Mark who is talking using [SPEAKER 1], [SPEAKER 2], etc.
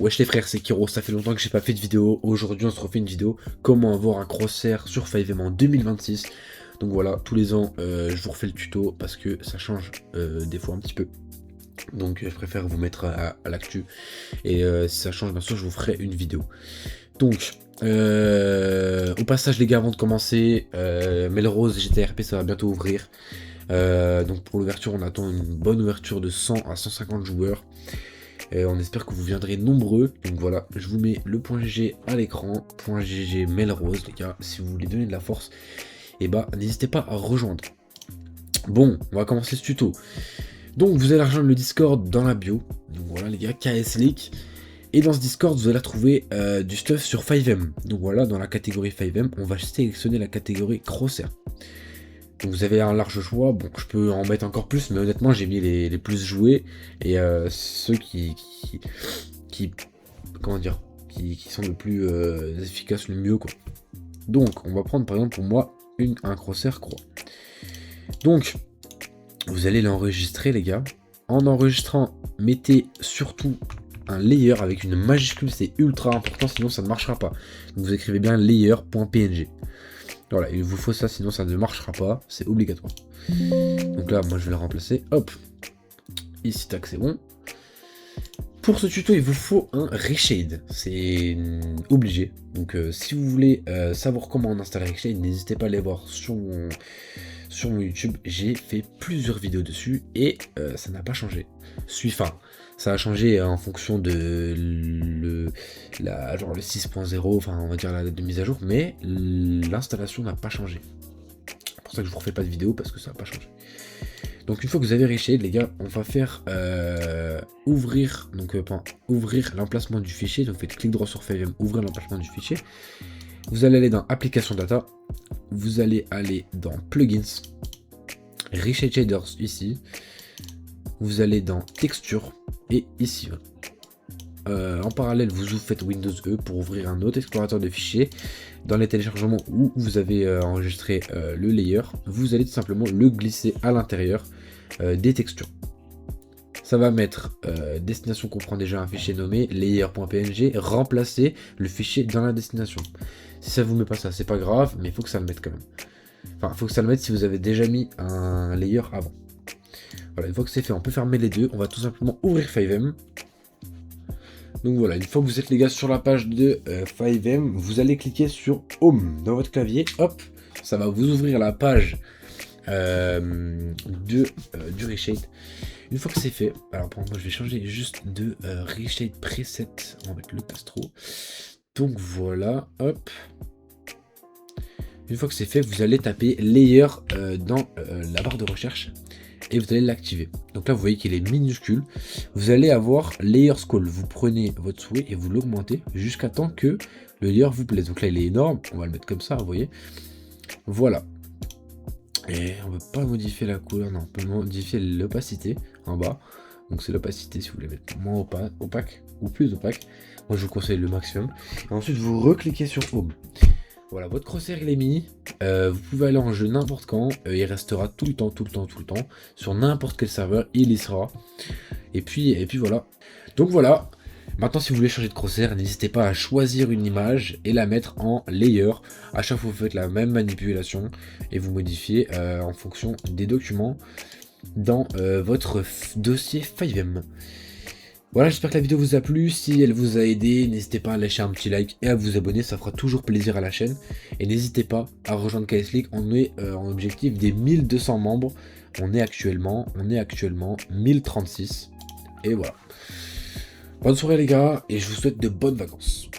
[SPEAKER 1] Wesh les frères, c'est Kiro, ça fait longtemps que j'ai pas fait de vidéo. Aujourd'hui on se refait une vidéo, comment avoir un crosshair sur 5M en 2026. Donc voilà, tous les ans je vous refais le tuto parce que ça change des fois un petit peu. Donc je préfère vous mettre à l'actu. Et si ça change bien sûr je vous ferai une vidéo. Donc au passage les gars, avant de commencer, Melrose GTRP ça va bientôt ouvrir. Donc pour l'ouverture on attend une bonne ouverture de 100 à 150 joueurs. On espère que vous viendrez nombreux. Donc voilà, je vous mets le point GG à l'écran. Point GG Melrose, les gars. Si vous voulez donner de la force, et bah n'hésitez pas à rejoindre. Bon, on va commencer ce tuto. Donc vous allez rejoindre le Discord dans la bio. Donc voilà les gars, KS League. Et dans ce Discord, vous allez trouver du stuff sur 5M. Donc voilà, dans la catégorie 5M, on va sélectionner la catégorie Crosshair. Donc vous avez un large choix, bon je peux en mettre encore plus, mais honnêtement j'ai mis les plus joués et ceux qui comment dire, qui sont le plus efficaces, le mieux quoi. Donc on va prendre par exemple pour moi un crosshair croix. Donc vous allez l'enregistrer les gars. En enregistrant, mettez surtout un layer avec une majuscule, c'est ultra important sinon ça ne marchera pas. Donc vous écrivez bien layer.png. Voilà, il vous faut ça, sinon ça ne marchera pas, c'est obligatoire. Donc là, moi je vais le remplacer, hop, ici tac, c'est bon. Pour ce tuto, il vous faut un reshade, c'est obligé. Donc si vous voulez savoir comment on installe reshade, n'hésitez pas à aller voir sur mon YouTube, j'ai fait plusieurs vidéos dessus et ça n'a pas changé. Ça a changé en fonction de le 6.0, enfin on va dire la date de mise à jour, mais l'installation n'a pas changé. C'est pour ça que je vous refais pas de vidéo parce que ça n'a pas changé. Donc une fois que vous avez reshade les gars, on va faire ouvrir l'emplacement du fichier. Donc faites clic droit sur 5M, ouvrir l'emplacement du fichier. Vous allez aller dans application data, vous allez aller dans plugins, reshade shaders ici. Vous allez dans texture et ici. En parallèle, vous faites Windows E pour ouvrir un autre explorateur de fichiers. Dans les téléchargements où vous avez enregistré le layer, vous allez tout simplement le glisser à l'intérieur des textures. Ça va mettre destination comprend déjà un fichier nommé layer.png, remplacer le fichier dans la destination. Si ça vous met pas ça, c'est pas grave, mais il faut que ça le mette quand même. Enfin, il faut que ça le mette si vous avez déjà mis un layer avant. Voilà, une fois que c'est fait, on peut fermer les deux. On va tout simplement ouvrir 5M. Donc voilà, une fois que vous êtes les gars sur la page de 5M, vous allez cliquer sur Home dans votre clavier. Hop, ça va vous ouvrir la page du reshade. Une fois que c'est fait, alors pour moi je vais changer juste de reshade preset. On va mettre le Castro. Donc voilà, hop. Une fois que c'est fait, vous allez taper layer dans la barre de recherche. Et vous allez l'activer. Donc là vous voyez qu'il est minuscule. Vous allez avoir layer scroll. Vous prenez votre souhait et vous l'augmentez jusqu'à temps que le layer vous plaise. Donc là il est énorme. On va le mettre comme ça, vous voyez. Voilà. Et on ne peut pas modifier la couleur. Non, on peut modifier l'opacité en bas. Donc c'est l'opacité si vous voulez mettre moins opaque ou plus opaque. Moi je vous conseille le maximum. Et ensuite vous recliquez sur Home. Voilà, votre crosshair il est mis, vous pouvez aller en jeu n'importe quand, il restera tout le temps, sur n'importe quel serveur, il y sera, et puis voilà. Donc voilà, maintenant si vous voulez changer de crosshair, n'hésitez pas à choisir une image et la mettre en layer. À chaque fois vous faites la même manipulation et vous modifiez en fonction des documents dans votre dossier 5M. Voilà, j'espère que la vidéo vous a plu. Si elle vous a aidé, n'hésitez pas à lâcher un petit like et à vous abonner, ça fera toujours plaisir à la chaîne. Et n'hésitez pas à rejoindre KS League, on est en objectif des 1200 membres. On est actuellement 1036. Et voilà. Bonne soirée les gars, et je vous souhaite de bonnes vacances.